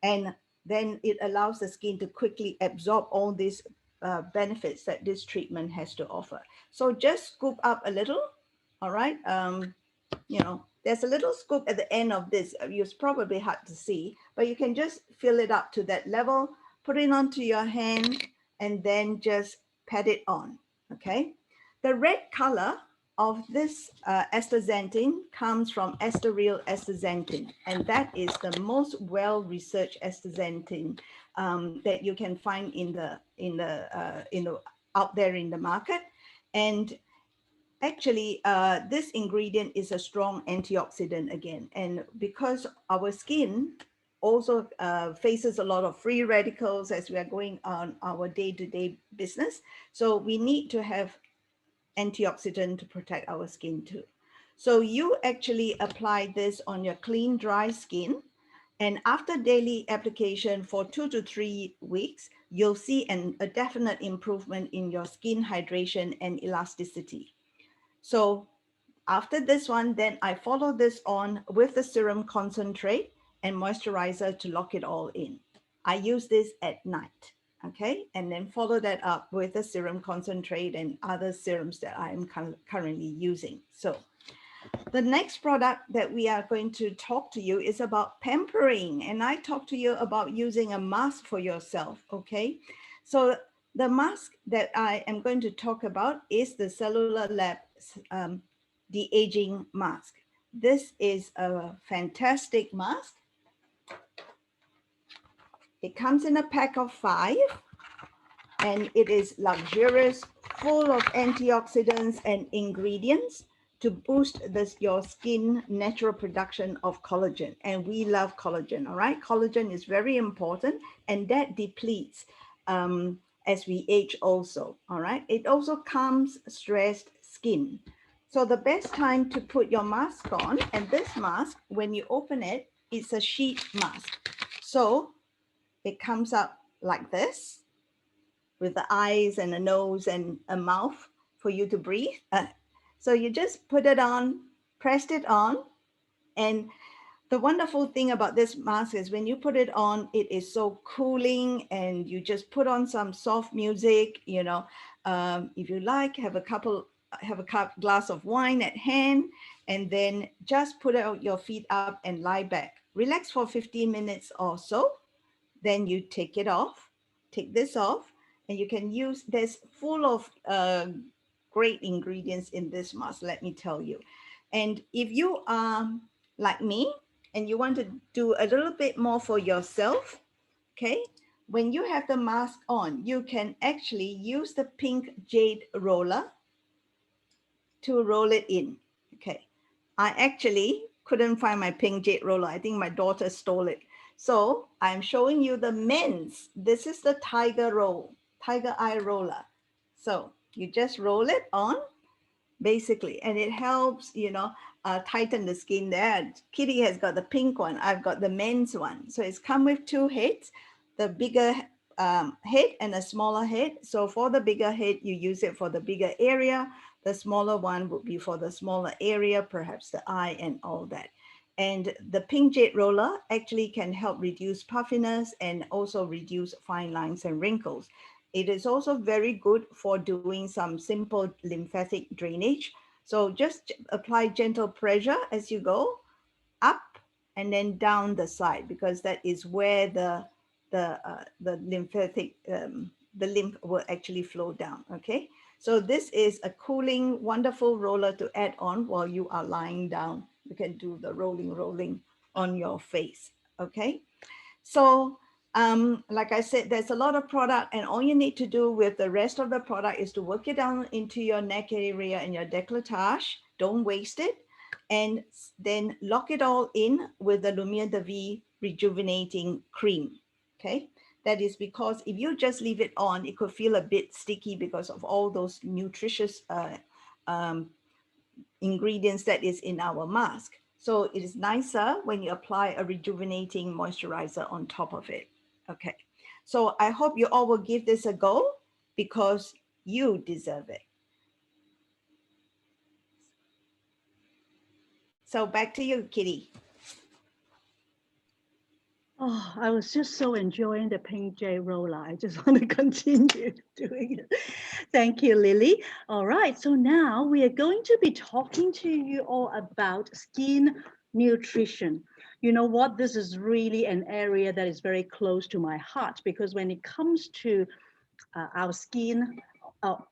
And then it allows the skin to quickly absorb all these benefits that this treatment has to offer. So just scoop up a little, all right? You know, there's a little scoop at the end of this. It's probably hard to see, but you can just fill it up to that level, put it onto your hand, and then just pat it on, okay? The red color of this astaxanthin comes from estoryl astaxanthin, and that is the most well-researched astaxanthin that you can find in the out there in the market. And actually, this ingredient is a strong antioxidant again, and because our skin also faces a lot of free radicals as we are going on our day-to-day business, so we need to have antioxidant to protect our skin too. So you actually apply this on your clean, dry skin, and after daily application for 2 to 3 weeks, you'll see a definite improvement in your skin hydration and elasticity. So after this one, then I follow this on with the serum concentrate and moisturizer to lock it all in. I use this at night, okay? And then follow that up with the serum concentrate and other serums that I'm currently using. So the next product that we are going to talk to you is about pampering. And I talk to you about using a mask for yourself, okay? So the mask that I am going to talk about is the Cellular Lab de-aging mask. This is a fantastic mask. It comes in a pack of 5, and it is luxurious, full of antioxidants and ingredients to boost your skin natural production of collagen. And we love collagen, all right? Collagen is very important, and that depletes as we age also, all right? It also calms stressed skin. So the best time to put your mask on, and this mask, when you open it, it's a sheet mask. So it comes up like this, with the eyes and a nose and a mouth for you to breathe. So you just put it on, pressed it on. And the wonderful thing about this mask is when you put it on, it is so cooling, and you just put on some soft music, you know, if you like, have a glass of wine at hand, and then just put out your feet up and lie back. Relax for 15 minutes or so. Then you take it off, take this off, and you can use, there's full of great ingredients in this mask, let me tell you. And if you are like me and you want to do a little bit more for yourself, okay, when you have the mask on, you can actually use the pink jade roller to roll it in. Okay, I actually couldn't find my pink jade roller. I think my daughter stole it. So I'm showing you the men's. This is the tiger eye roller. So you just roll it on, basically, and it helps, you know, tighten the skin there. Kitty has got the pink one. I've got the men's one. So it's come with 2 heads, the bigger head and a smaller head. So for the bigger head, you use it for the bigger area. The smaller one would be for the smaller area, perhaps the eye and all that. And the pink jade roller actually can help reduce puffiness and also reduce fine lines and wrinkles. It is also very good for doing some simple lymphatic drainage. So just apply gentle pressure as you go up and then down the side, because that is where the lymphatic, the lymph will actually flow down, okay? So this is a cooling, wonderful roller to add on while you are lying down. You can do the rolling on your face, okay? So like I said, there's a lot of product, and all you need to do with the rest of the product is to work it down into your neck area and your décolletage. Don't waste it. And then lock it all in with the Lumiere de Vie rejuvenating cream, okay? That is because if you just leave it on, it could feel a bit sticky because of all those nutritious ingredients that is in our mask. So it is nicer when you apply a rejuvenating moisturizer on top of it. Okay, so I hope you all will give this a go because you deserve it. So back to you, Kitty. Oh, I was just so enjoying the pink jade roller. I just want to continue doing it. Thank you, Lily. All right, so now we are going to be talking to you all about skin nutrition. You know what? This is really an area that is very close to my heart, because when it comes to our skin,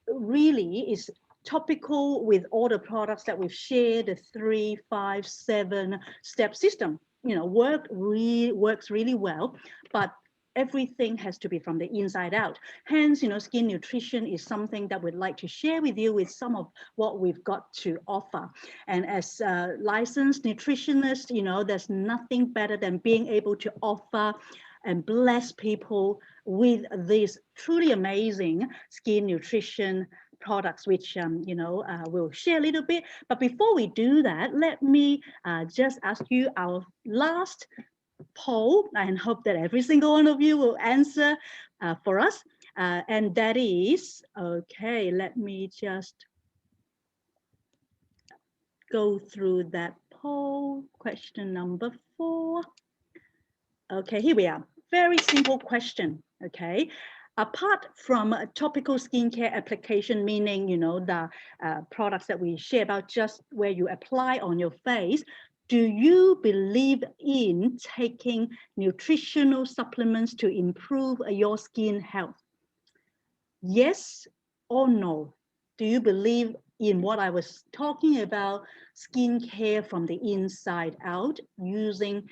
really is topical with all the products that we've shared, the 3, 5, 7 step system, you know, works really well, but everything has to be from the inside out. Hence, you know, skin nutrition is something that we'd like to share with you with some of what we've got to offer. And as a licensed nutritionist, you know, there's nothing better than being able to offer and bless people with these truly amazing skin nutrition products, which you know, we'll share a little bit. But before we do that, let me just ask you our last poll, and hope that every single one of you will answer for us. And that is, okay, let me just go through that poll. Question number 4. Okay, here we are. Very simple question, okay? Apart from a topical skincare application, meaning, you know, the products that we share about just where you apply on your face, do you believe in taking nutritional supplements to improve your skin health? Yes or no? Do you believe in what I was talking about, skincare from the inside out, using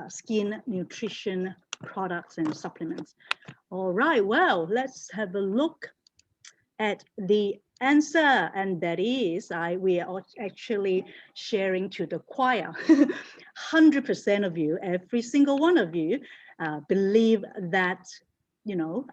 skin nutrition products and supplements? All right, well, let's have a look at the answer, and that is, we are actually sharing to the choir. 100% of you, every single one of you, believe that, you know,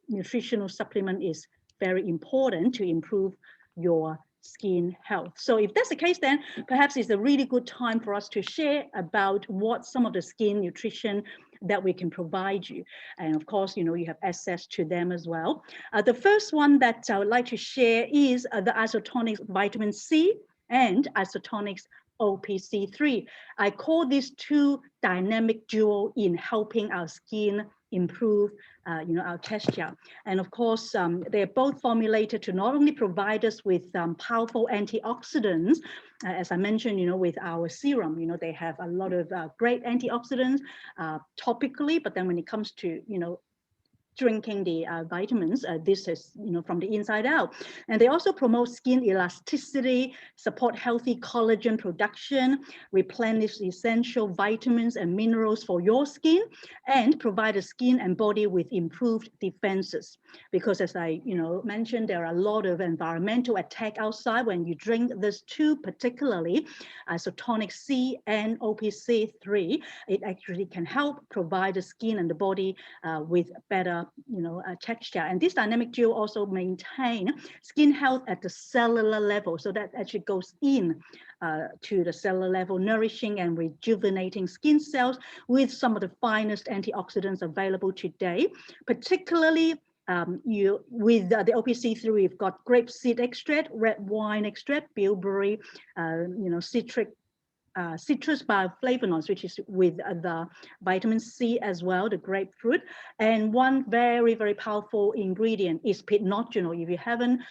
nutritional supplement is very important to improve your skin health. So if that's the case, then perhaps it's a really good time for us to share about what some of the skin nutrition that we can provide you. And of course, you know, you have access to them as well. The first one that I would like to share is the Isotonics Vitamin C and Isotonics OPC3. I call these two dynamic duo in helping our skin improve you know, our texture. And of course, they're both formulated to not only provide us with powerful antioxidants, as I mentioned, you know, with our serum, you know, they have a lot of great antioxidants topically, but then when it comes to, you know, drinking the vitamins, this is, you know, from the inside out. And they also promote skin elasticity, support healthy collagen production, replenish essential vitamins and minerals for your skin, and provide the skin and body with improved defenses. Because as I, you know, mentioned, there are a lot of environmental attack outside when you drink this two, particularly Isotonic C and OPC3. It actually can help provide the skin and the body with better, you know, texture. And this dynamic duo also maintain skin health at the cellular level. So that actually goes in to the cellular level, nourishing and rejuvenating skin cells with some of the finest antioxidants available today. Particularly with the OPC3, we've got grapeseed extract, red wine extract, bilberry, you know, citrus bioflavonoids, which is with the vitamin C as well, the grapefruit. And one very, very powerful ingredient is pycnogenol. If you haven't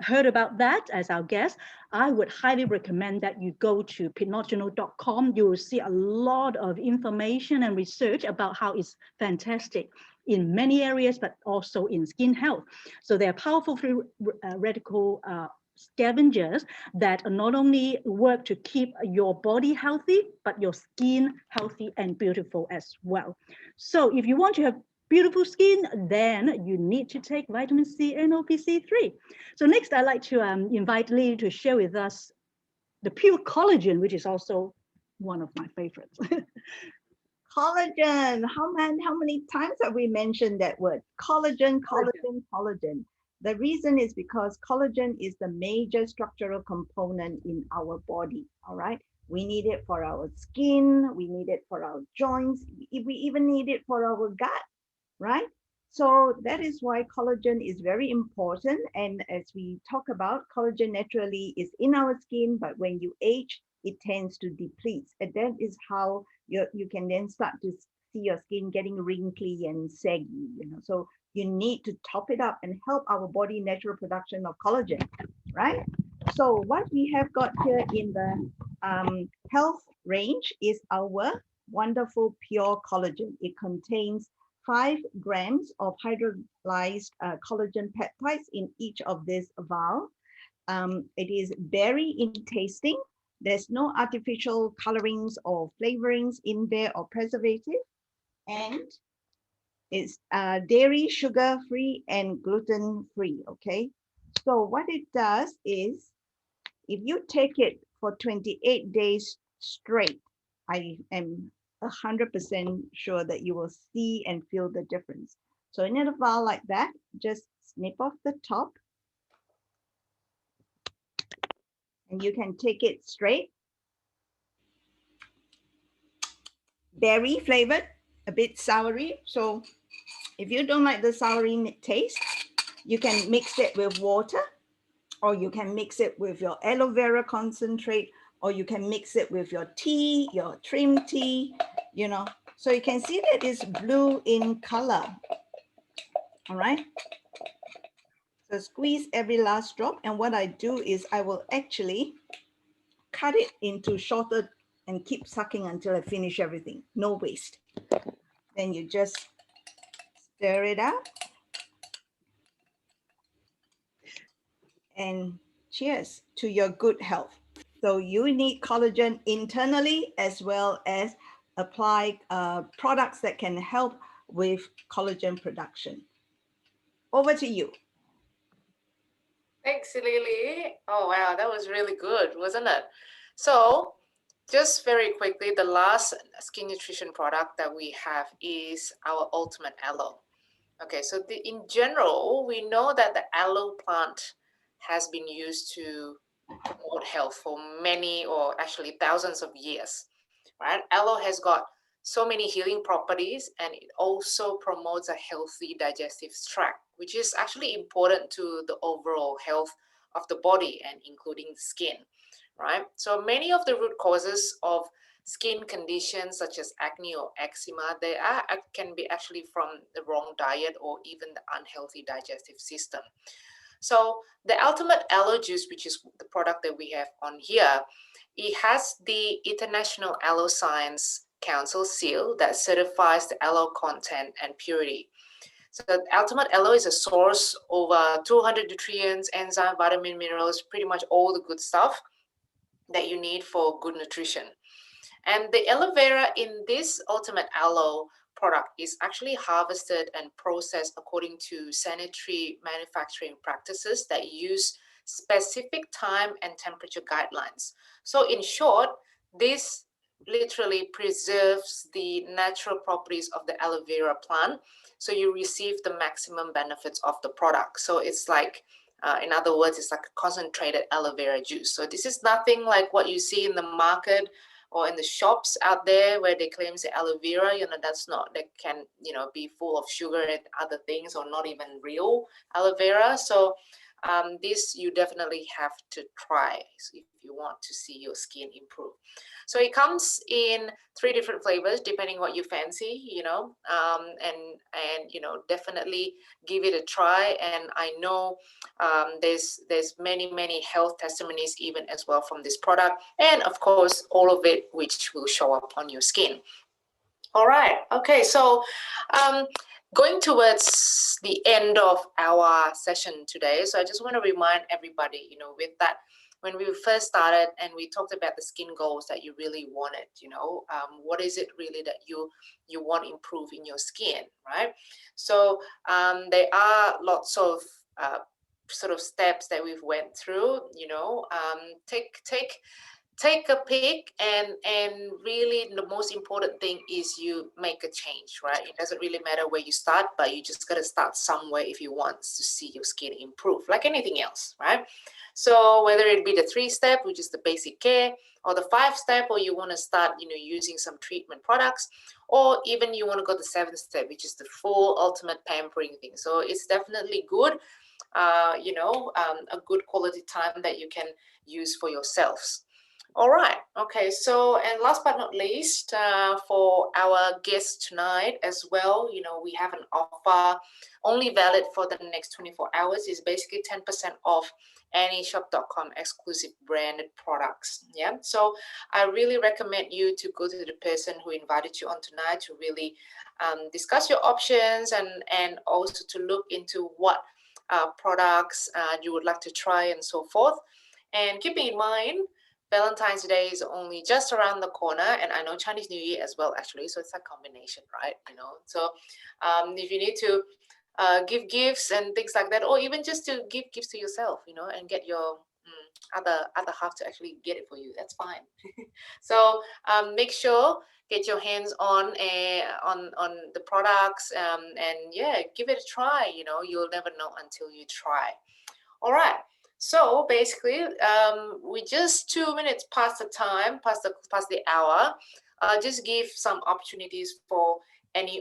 heard about that as our guest, I would highly recommend that you go to pycnogenol.com. You will see a lot of information and research about how it's fantastic in many areas, but also in skin health. So they're powerful free radical scavengers that not only work to keep your body healthy, but your skin healthy and beautiful as well. So if you want to have beautiful skin, then you need to take vitamin C and OPC3. So next, I'd like to invite Lee to share with us the pure collagen, which is also one of my favorites. Collagen. How many times have we mentioned that word? Collagen, collagen, collagen. The reason is because collagen is the major structural component in our body, all right? We need it for our skin, we need it for our joints, we even need it for our gut, right? So that is why collagen is very important. And as we talk about, collagen naturally is in our skin, but when you age, it tends to deplete. And that is how you can then start to see your skin getting wrinkly and saggy, you know. So you need to top it up and help our body natural production of collagen, right? So what we have got here in the health range is our wonderful pure collagen. It contains 5 grams of hydrolyzed collagen peptides in each of these vials. It is berry in tasting. There's no artificial colorings or flavorings in there or preservative. And it's dairy, sugar free, and gluten free. Okay. So what it does is, if you take it for 28 days straight, I am 100% sure that you will see and feel the difference. So in a vial like that, just snip off the top, and you can take it straight. Berry flavored, a bit soury. So if you don't like the soury taste, you can mix it with water, or you can mix it with your aloe vera concentrate, or you can mix it with your tea, your trim tea, you know. So you can see that it's blue in color. All right. So squeeze every last drop. And what I do is I will actually cut it into shorter and keep sucking until I finish everything. No waste. Then you just stir it out. And cheers to your good health. So you need collagen internally, as well as apply products that can help with collagen production. Over to you. Thanks, Lily. Oh, wow, that was really good, wasn't it? So just very quickly, the last skin nutrition product that we have is our Ultimate Aloe. Okay, so in general, we know that the aloe plant has been used to promote health for many, or actually thousands of years, right? Aloe has got so many healing properties, and it also promotes a healthy digestive tract, which is actually important to the overall health of the body and including the skin, right? So many of the root causes of skin conditions such as acne or eczema, can be actually from the wrong diet or even the unhealthy digestive system. So the Ultimate Aloe Juice, which is the product that we have on here, it has the International Aloe Science Council seal that certifies the aloe content and purity. So the Ultimate Aloe is a source over 200 nutrients, enzyme, vitamin, minerals, pretty much all the good stuff that you need for good nutrition. And the aloe vera in this Ultimate Aloe product is actually harvested and processed according to sanitary manufacturing practices that use specific time and temperature guidelines. So in short, this literally preserves the natural properties of the aloe vera plant, so you receive the maximum benefits of the product. So it's like, in other words, it's like a concentrated aloe vera juice. So this is nothing like what you see in the market or in the shops out there where they claim the aloe vera. That's not, that can, be full of sugar and other things, or not even real aloe vera. So this you definitely have to try if you want to see your skin improve. So it comes in 3 different flavors depending what you fancy, and definitely give it a try. And I know there's many health testimonies even as well from this product, and of course all of it which will show up on your skin. All right. Okay. So going towards the end of our session today, so I just want to remind everybody, with that, when we first started and we talked about the skin goals that you really wanted, what is it really that you want to improve in your skin, right? So there are lots of sort of steps that we've went through, take a peek, and really the most important thing is you make a change, right? It doesn't really matter where you start, but you just got to start somewhere if you want to see your skin improve, like anything else, right? So whether it be the 3-step, which is the basic care, or the 5-step, or you want to start using some treatment products, or even you want to go the 7th-step, which is the full ultimate pampering thing. So it's definitely good, a good quality time that you can use for yourselves. All right. Okay. So, and last but not least, for our guests tonight as well, we have an offer only valid for the next 24 hours. Is basically 10% off any shop.com exclusive branded products. Yeah. So I really recommend you to go to the person who invited you on tonight to really discuss your options, and also to look into what products you would like to try and so forth. And keeping in mind, Valentine's Day is only just around the corner, and I know Chinese New Year as well, actually. So it's a combination, right? So if you need to give gifts and things like that, or even just to give gifts to yourself, and get your other half to actually get it for you, that's fine. So make sure get your hands on the products, and yeah, give it a try. You'll never know until you try. All right. So basically, we just 2 minutes past the time, past the hour. Just give some opportunities for any